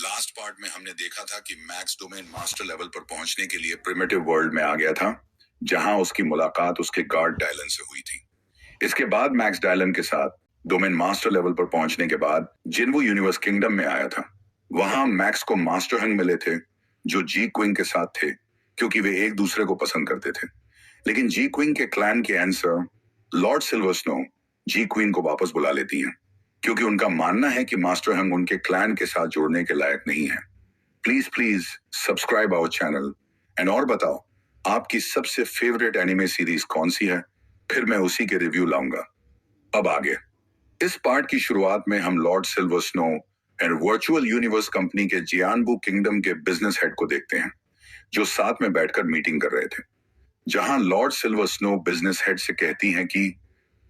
Last part में हमने देखा था कि मैक्स डोमेन मास्टर लेवल पर पहुंचने के लिए प्रिमिटिव वर्ल्ड में आ गया था, जहां उसकी मुलाकात उसके गार्ड डायलन से हुई थी। इसके बाद मैक्स डायलन के साथ डोमेन मास्टर लेवल पर पहुंचने के बाद जिनवू यूनिवर्स किंगडम में आया था। वहां मैक्स को मास्टर हंग मिले थे, जो जी क्विंग के साथ थे, क्योंकि वे एक दूसरे को पसंद करते थे। लेकिन जी क्विंग के क्लैन के आंसर लॉर्ड सिल्वर स्नो जी क्वीन को वापस बुला लेती हैं, क्योंकि उनका मानना है कि मास्टर हंग उनके क्लैन के साथ जुड़ने के लायक नहीं है। Please subscribe our channel and और बताओ आपकी सबसे फेवरेट एनिमे सीरीज कौन सी है, फिर मैं उसी के रिव्यू लाऊंगा। अब आगे इस पार्ट की शुरुआत में हम Lord Silver snow and virtual universe company के जियानबू किंगडम के बिजनेस हेड को देखते हैं, जो साथ में बैठकर मीटिंग कर रहे थे। जहां Lord Silver Snow business head से कहती हैं कि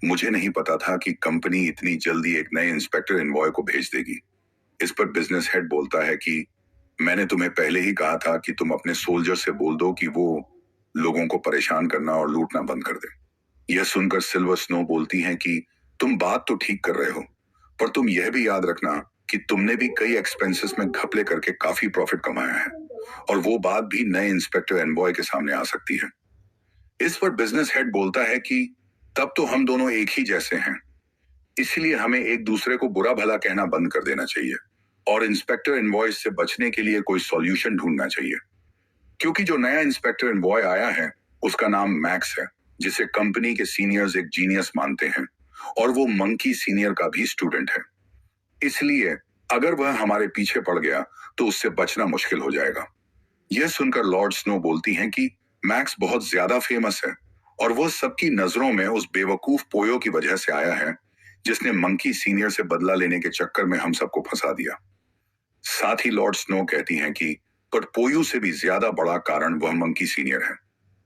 मुझे नहीं पता था कि कंपनी इतनी जल्दी एक नए इंस्पेक्टर एनवॉय को भेज देगी। इस पर बिजनेस हेड बोलता है कि मैंने तुम्हें पहले ही कहा था कि तुम अपने सोल्जर से बोल दो कि वो लोगों को परेशान करना और लूटना बंद कर दे। यह सुनकर सिल्वर स्नो बोलती हैं कि तुम बात तो ठीक कर रहे हो, पर तुम यह भी याद रखना कि तुमने भी कई एक्सपेंसेस में घपले करके काफी प्रॉफिट कमाया है, और वो बात भी नए इंस्पेक्टर एनवॉय के सामने आ सकती है। इस पर बिजनेस हेड बोलता है कि तब तो हम दोनों एक ही जैसे हैं, इसलिए हमें एक दूसरे को बुरा भला कहना बंद कर देना चाहिए और इंस्पेक्टर इनवॉइस से बचने के लिए कोई सॉल्यूशन ढूंढना चाहिए। क्योंकि जो नया इंस्पेक्टर इनवॉय आया है उसका नाम मैक्स है, जिसे कंपनी के सीनियर्स एक जीनियस मानते हैं, और वो मंकी सीनियर का भी स्टूडेंट है। इसलिए अगर वह हमारे पीछे पड़ गया तो उससे बचना मुश्किल हो जाएगा। यह सुनकर लॉर्ड स्नो बोलती हैं कि मैक्स बहुत ज्यादा फेमस है और वह सबकी नजरों में उस बेवकूफ पोयो की वजह से आया है, जिसने मंकी सीनियर से बदला लेने के चक्कर में हम सबको फंसा दिया। साथ ही लॉर्ड स्नो कहती हैं कि पर पोयो से भी ज्यादा बड़ा कारण वह मंकी सीनियर है।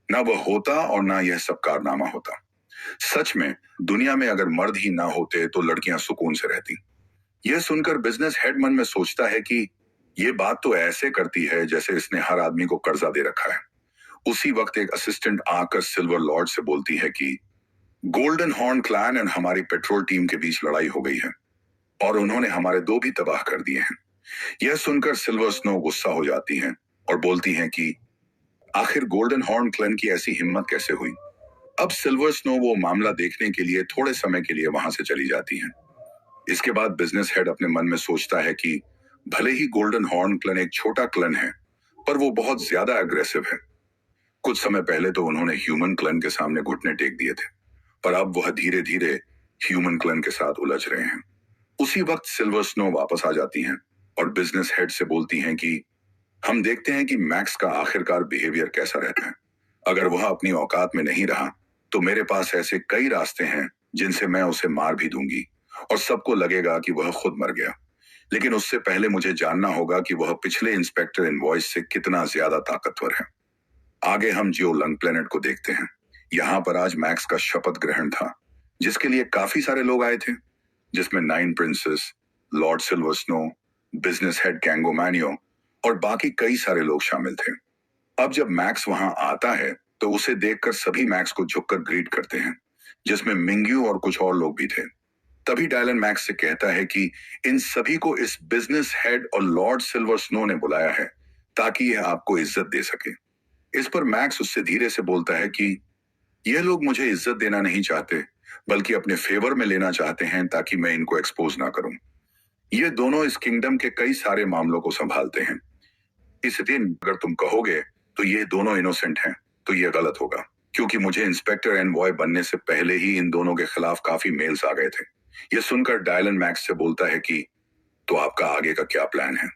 ना वह होता और ना यह सब कारनामा होता। सच में दुनिया में अगर मर्द ही ना होते तो लड़कियां सुकून से रहती। यह सुनकर बिजनेस हेड मन में सोचता है कि यह बात तो ऐसे करती है जैसे इसने हर आदमी को कर्जा दे रखा है। उसी वक्त एक असिस्टेंट आकर सिल्वर लॉर्ड से बोलती है कि गोल्डन हॉर्न क्लैन एंड हमारी पेट्रोल टीम के बीच लड़ाई हो गई है और उन्होंने हमारे दो भी तबाह कर दिए हैं। यह सुनकर सिल्वर स्नो गुस्सा हो जाती हैं और बोलती हैं कि आखिर गोल्डन हॉर्न क्लैन की ऐसी हिम्मत कैसे हुई। अब सिल्वर स्नो वो मामला देखने के लिए थोड़े समय के लिए वहां से चली जाती हैं। इसके बाद बिजनेस हेड अपने मन में सोचता है कि भले ही गोल्डन हॉर्न क्लैन एक छोटा क्लैन है, पर वो बहुत ज्यादा अग्रेसिव है। कुछ समय पहले तो उन्होंने ह्यूमन क्लैन के सामने घुटने टेक दिए थे, पर अब वह धीरे धीरे ह्यूमन क्लैन के साथ उलझ रहे हैं। उसी वक्त सिल्वर स्नो वापस आ जाती हैं और बिजनेस हेड से बोलती हैं कि हम देखते हैं कि मैक्स का आखिरकार बिहेवियर कैसा रहता है। अगर वह अपनी औकात में नहीं रहा तो मेरे पास ऐसे कई रास्ते हैं जिनसे मैं उसे मार भी दूंगी और सबको लगेगा कि वह खुद मर गया। लेकिन उससे पहले मुझे जानना होगा कि वह पिछले इंस्पेक्टर इनवॉइस से कितना ज्यादा ताकतवर है। आगे हम जियो लंग प्लेनेट को देखते हैं। यहाँ पर आज मैक्स का शपथ ग्रहण था, जिसके लिए काफी सारे लोग आए थे, जिसमें 9 princes, Lord Silver Snow, business head कैंगो मैनियो और बाकी कई सारे लोग शामिल थे। अब जब मैक्स वहां आता है तो उसे देखकर सभी मैक्स को झुककर ग्रीट करते हैं, जिसमें मिंग्यू और कुछ और लोग भी थे। तभी डायलन मैक्स से कहता है कि इन सभी को इस बिजनेस हेड और लॉर्ड सिल्वर स्नो ने बुलाया है ताकि यह आपको इज्जत दे सके। इस पर मैक्स उससे धीरे से बोलता है कि यह लोग मुझे इज्जत देना नहीं चाहते, बल्कि अपने फेवर में लेना चाहते हैं ताकि मैं इनको एक्सपोज ना करूं। ये दोनों इस किंगडम के कई सारे मामलों को संभालते हैं। इस दिन अगर तुम कहोगे तो ये दोनों इनोसेंट हैं, तो यह गलत होगा, क्योंकि मुझे इंस्पेक्टर एनवॉय बनने से पहले ही इन दोनों के खिलाफ काफी मेल्स आ गए थे। यह सुनकर डायलन मैक्स से बोलता है कि तो आपका आगे का क्या प्लान है।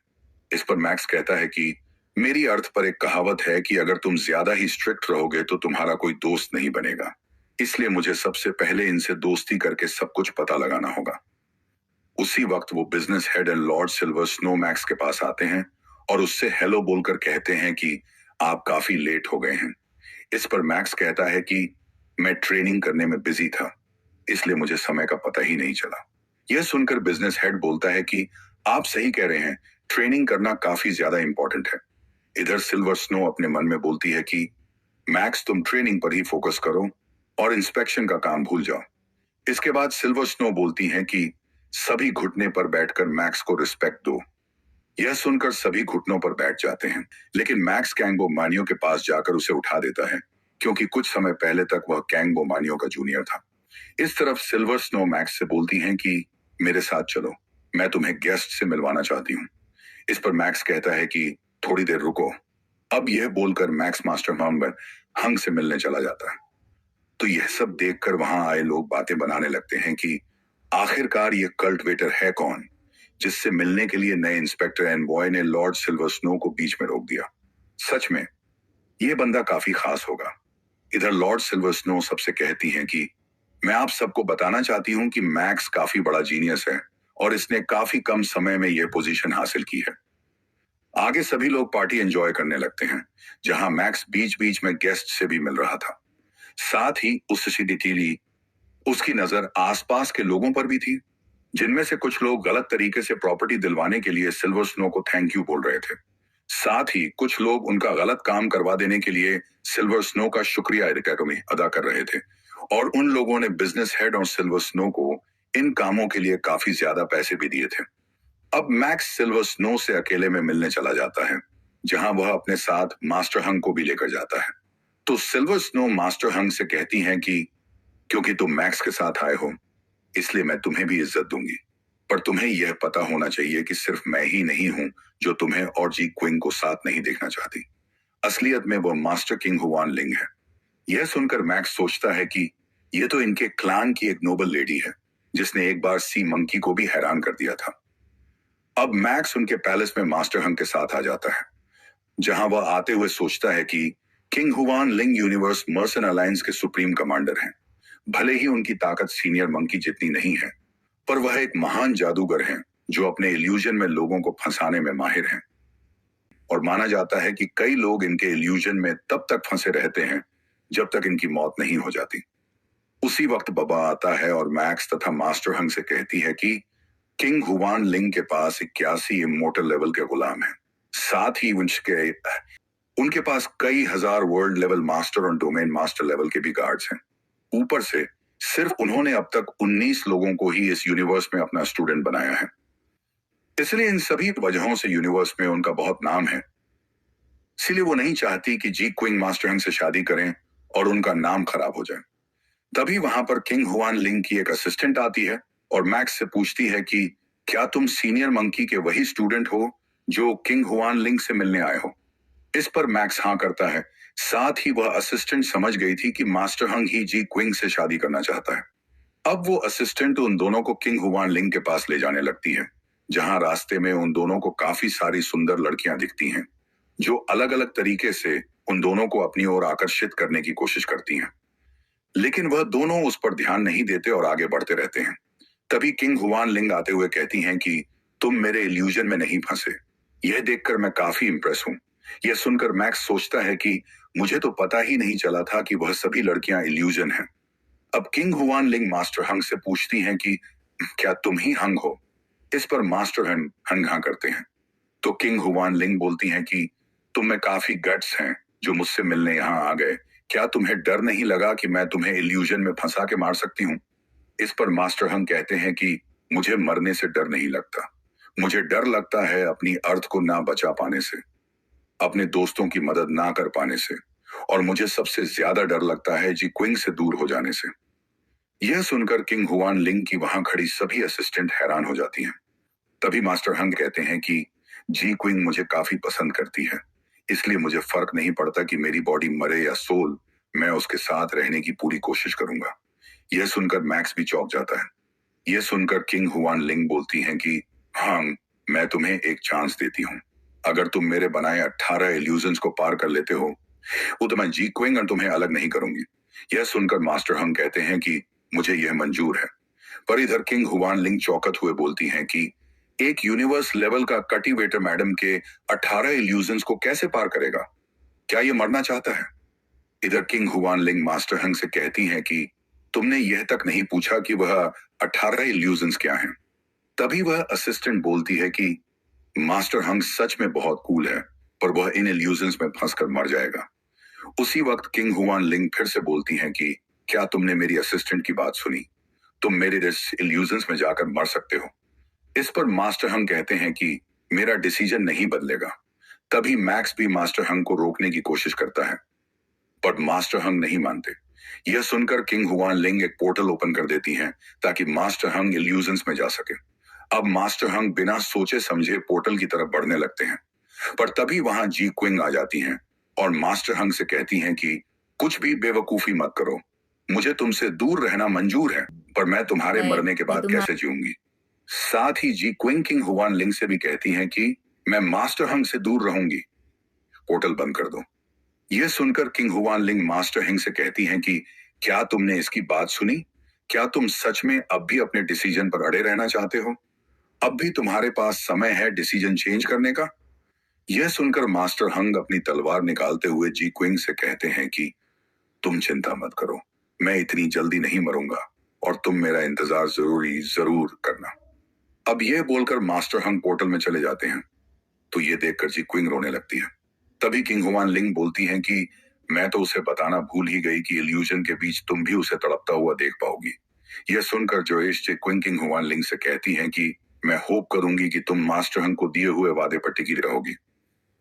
इस पर मैक्स कहता है कि मेरी अर्थ पर एक कहावत है कि अगर तुम ज्यादा ही स्ट्रिक्ट रहोगे तो तुम्हारा कोई दोस्त नहीं बनेगा, इसलिए मुझे सबसे पहले इनसे दोस्ती करके सब कुछ पता लगाना होगा। उसी वक्त वो business head and Lord Silver snow max के पास आते हैं और उससे हेलो बोलकर कहते हैं कि आप काफी लेट हो गए हैं। इस पर मैक्स कहता है कि मैं ट्रेनिंग करने में बिजी था, इसलिए मुझे समय का पता ही नहीं चला। यह सुनकर बिजनेस हेड बोलता है कि आप सही कह रहे हैं, ट्रेनिंग करना काफी ज्यादा इंपॉर्टेंट है। इधर सिल्वर स्नो अपने मन में बोलती है कि मैक्स तुम ट्रेनिंग पर ही फोकस करो और इंस्पेक्शन का काम भूल जाओ। इसके बाद सिल्वर स्नो बोलती हैं कि सभी घुटने पर बैठकर मैक्स को रिस्पेक्ट दो। यह सुनकर सभी घुटनों पर बैठ जाते हैं, लेकिन मैक्स कैंगबो मानियो के पास जाकर उसे उठा देता है, क्योंकि कुछ समय पहले तक वह कैंगबो मानियो का जूनियर था। इस तरफ सिल्वर स्नो मैक्स से बोलती हैं कि मेरे साथ चलो, मैं तुम्हें गेस्ट से मिलवाना चाहती हूँ। इस पर मैक्स कहता है कि थोड़ी देर रुको। अब यह बोलकर मैक्स मास्टरमाइंड हंग से मिलने चला जाता है। तो यह सब देखकर वहां आए लोग बातें बनाने लगते हैं कि आखिरकार यह कल्ट वेटर है कौन, जिससे मिलने के लिए नए इंस्पेक्टर एनबॉय ने लॉर्ड सिल्वर स्नो को बीच में रोक दिया। सच में यह बंदा काफी खास होगा। इधर लॉर्ड सिल्वर स्नो सबसे कहती हैं कि मैं आप सबको बताना चाहती हूं कि मैक्स काफी बड़ा जीनियस है और इसने काफी कम समय में यह पोजीशन हासिल की है। आगे सभी लोग पार्टी एंजॉय करने लगते हैं, जहां मैक्स बीच बीच में गेस्ट से भी मिल रहा था। साथ ही उसकी नजर आसपास के लोगों पर भी थी, जिनमें से कुछ लोग गलत तरीके से प्रॉपर्टी दिलवाने के लिए सिल्वर स्नो को थैंक यू बोल रहे थे। साथ ही कुछ लोग उनका गलत काम करवा देने के लिए सिल्वर स्नो का शुक्रिया अदा कर रहे थे, और उन लोगों ने बिजनेस हेड और सिल्वर स्नो को इन कामों के लिए काफी ज्यादा पैसे भी दिए थे। अब मैक्स सिल्वर स्नो से अकेले में मिलने चला जाता है, जहां वह अपने साथ मास्टर हंग को भी लेकर जाता है। तो सिल्वर स्नो मास्टर हंग से कहती हैं कि क्योंकि तुम मैक्स के साथ आए हो, इसलिए मैं तुम्हें भी इज्जत दूंगी, पर तुम्हें यह पता होना चाहिए कि सिर्फ मैं ही नहीं हूं जो तुम्हें और जी क्विंग को साथ नहीं देखना चाहती। असलियत में वो मास्टर किंग हुआन लिंग है। यह सुनकर मैक्स सोचता है कि यह तो इनके क्लान की एक नोबल लेडी है, जिसने एक बार सी मंकी को भी हैरान कर दिया था। अब मैक्स उनके पैलेस में मास्टर हंग के साथ आ जाता है, जहां वह आते हुए सोचता है कि किंग हुआन लिंग यूनिवर्स मर्सन अलायंस के सुप्रीम कमांडर हैं। भले ही उनकी ताकत सीनियर मंकी जितनी नहीं है, पर वह एक महान जादूगर हैं जो अपने इल्यूजन में लोगों को फंसाने में माहिर हैं। और माना जाता है कि कई लोग इनके इल्यूजन में तब तक फंसे रहते हैं जब तक इनकी मौत नहीं हो जाती। उसी वक्त बबा आता है और मैक्स तथा मास्टर हंग से कहती है कि किंग हुआन लिंग के पास 81 इमोर्टल लेवल के गुलाम हैं। साथ ही उनके पास कई हजार वर्ल्ड लेवल मास्टर और डोमेन मास्टर लेवल के भी गार्ड्स हैं। ऊपर से सिर्फ उन्होंने अब तक 19 लोगों को ही इस यूनिवर्स में अपना स्टूडेंट बनाया है। इसलिए इन सभी वजहों से यूनिवर्स में उनका बहुत नाम है। इसलिए वो नहीं चाहती कि जी क्विंग मास्टर हंग से शादी करें और उनका नाम खराब हो जाए। तभी वहां पर किंग हुआन लिंग की एक असिस्टेंट आती है और मैक्स से पूछती है कि क्या तुम सीनियर मंकी के वही स्टूडेंट हो जो किंग हुआन लिंग से मिलने आए हो। इस पर मैक्स हाँ करता है। साथ ही वह असिस्टेंट समझ गई थी कि मास्टर हंग ही जी क्विंग से शादी करना चाहता है। अब वो असिस्टेंट उन दोनों को किंग हुआन लिंग के पास ले जाने लगती है, जहां रास्ते में उन दोनों को काफी सारी सुंदर लड़कियां दिखती हैं, जो अलग अलग तरीके से उन दोनों को अपनी ओर आकर्षित करने की कोशिश करती हैं। लेकिन वह दोनों उस पर ध्यान नहीं देते और आगे बढ़ते रहते हैं। तभी किंग हुआन लिंग आते हुए कहती हैं कि तुम मेरे इल्यूजन में नहीं फंसे। यह देखकर मैं काफी इंप्रेस हूं। यह सुनकर मैक्स सोचता है कि मुझे तो पता ही नहीं चला था कि वह सभी लड़कियां इल्यूजन हैं। अब किंग हुआन लिंग मास्टर हंग से पूछती हैं कि क्या तुम ही हंग हो। इस पर मास्टर हंग हाँ करते हैं। तो किंग हुआन लिंग बोलती हैं कि तुम में काफी गट्स हैं जो मुझसे मिलने यहाँ आ गए। क्या तुम्हें डर नहीं लगा कि मैं तुम्हें इल्यूजन में फंसा के मार सकती हूँ। इस पर मास्टर हंग कहते हैं कि मुझे मरने से डर नहीं लगता, मुझे डर लगता है अपनी अर्थ को ना बचा पाने से, अपने दोस्तों की मदद ना कर पाने से, और मुझे सबसे ज्यादा डर लगता है जी क्विंग से दूर हो जाने से। यह सुनकर किंग हुआन लिंग की वहां खड़ी सभी असिस्टेंट हैरान हो जाती हैं। तभी मास्टर हंग कहते हैं कि जी क्विंग मुझे काफी पसंद करती है, इसलिए मुझे फर्क नहीं पड़ता कि मेरी बॉडी मरे या सोल, मैं उसके साथ रहने की पूरी कोशिश करूंगा। यह सुनकर मैक्स भी चौंक जाता है। यह सुनकर किंग हुआन लिंग बोलती हैं कि हाँ, मैं तुम्हें एक चांस देती हूँ। अगर तुम मेरे बनाए 18 इल्यूजन्स को पार कर लेते हो, वो तो मैं जी क्विंग और तुम्हें अलग नहीं करूंगी। यह सुनकर मास्टर हंग कहते हैं कि मुझे यह मंजूर है। पर इधर किंग हुआन लिंग चौकत हुए बोलती हैं कि एक यूनिवर्स लेवल का कल्टिवेटर मैडम के 18 इल्यूजन्स को कैसे पार करेगा। क्या यह मरना चाहता है। इधर किंग हुआन लिंग मास्टर हंग से कहती हैं कि तुमने यह तक नहीं पूछा कि वह 18 इल्यूजन्स क्या हैं। तभी वह असिस्टेंट बोलती है कि मास्टर हंग सच में बहुत कूल है, पर वह इन इल्यूजन्स में फंसकर मर जाएगा। उसी वक्त किंग हुआन लिंग फिर से बोलती हैं कि क्या तुमने मेरी असिस्टेंट की बात सुनी, तुम मेरे इल्यूजन्स में जाकर मर सकते हो। इस पर मास्टर हंग कहते हैं कि मेरा डिसीजन नहीं बदलेगा। तभी मैक्स भी मास्टर हंग को रोकने की कोशिश करता है, पर मास्टर हंग नहीं मानते। यह सुनकर किंग हुआन लिंग एक पोर्टल ओपन कर देती हैं ताकि मास्टर हंग इल्यूजन्स में जा सके। अब मास्टर हंग बिना सोचे समझे पोर्टल की तरफ बढ़ने लगते हैं, पर तभी वहां जी क्विंग आ जाती हैं और मास्टर हंग से कहती हैं कि कुछ भी बेवकूफी मत करो, मुझे तुमसे दूर रहना मंजूर है, पर मैं तुम्हारे मरने के बाद कैसे जीऊंगी। साथ ही जी क्विंग किंग हुआन लिंग से भी कहती हैं कि मैं मास्टर हंग से दूर रहूंगी, पोर्टल बंद कर दो। यह सुनकर किंग हुआन लिंग मास्टर हिंग से कहती हैं कि क्या तुमने इसकी बात सुनी? क्या तुम सच में अब भी अपने डिसीजन पर अड़े रहना चाहते हो? अब भी तुम्हारे पास समय है डिसीजन चेंज करने का? यह सुनकर मास्टर हंग अपनी तलवार निकालते हुए जी क्विंग से कहते हैं कि तुम चिंता मत करो, मैं इतनी जल्दी नहीं मरूंगा और तुम मेरा इंतजार जरूर करना। अब यह बोलकर मास्टर हंग पोर्टल में चले जाते हैं, तो यह देखकर जी क्विंग रोने लगती है। तभी किंग हुआन लिंग बोलती हैं कि मैं तो उसे बताना भूल ही गई कि इल्यूजन के बीच तुम भी उसे तड़पता हुआ देख पाओगी। यह सुनकर जोएश जी क्विंग किंग हुआन लिंग से कहती हैं कि मैं होप करूंगी कि तुम मास्टर हंग को दिए हुए वादे पर टिकी रहोगी।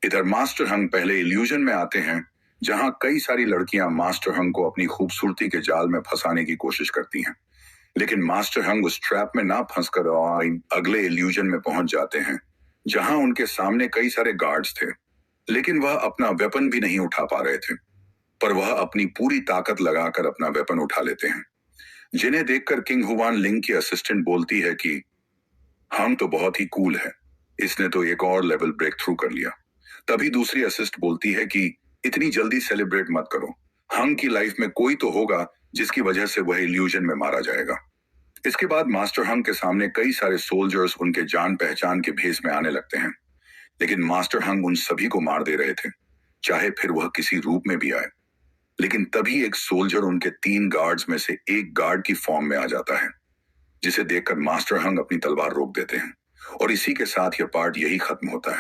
इधर मास्टर हंग पहले इल्यूजन में आते हैं, जहां कई सारी लड़कियां मास्टर हंग को अपनी खूबसूरती के जाल में फंसाने की कोशिश करती हैं, लेकिन मास्टर हंग उस ट्रैप में ना फंसकर अगले इल्यूजन में पहुंच जाते हैं, जहां उनके सामने कई सारे गार्ड्स थे, लेकिन वह अपना वेपन भी नहीं उठा पा रहे थे, पर वह अपनी पूरी ताकत लगाकर अपना वेपन उठा लेते हैं, जिन्हें देखकर किंग हुआन लिंग की असिस्टेंट बोलती है कि हम तो बहुत ही कूल है, इसने तो एक और लेवल ब्रेक थ्रू कर लिया। तभी दूसरी असिस्ट बोलती है कि इतनी जल्दी सेलिब्रेट मत करो, हंग की लाइफ में कोई तो होगा जिसकी वजह से वह इल्यूजन में मारा जाएगा। इसके बाद मास्टर हंग के सामने कई सारे सोल्जर्स उनके जान पहचान के भेस में आने लगते हैं, लेकिन मास्टर हंग उन सभी को मार दे रहे थे, चाहे फिर वह किसी रूप में भी आए। लेकिन तभी एक सोल्जर उनके 3 गार्ड्स में से एक गार्ड की फॉर्म में आ जाता है, जिसे देखकर मास्टर हंग अपनी तलवार रोक देते हैं और इसी के साथ यह पार्ट यही खत्म होता है।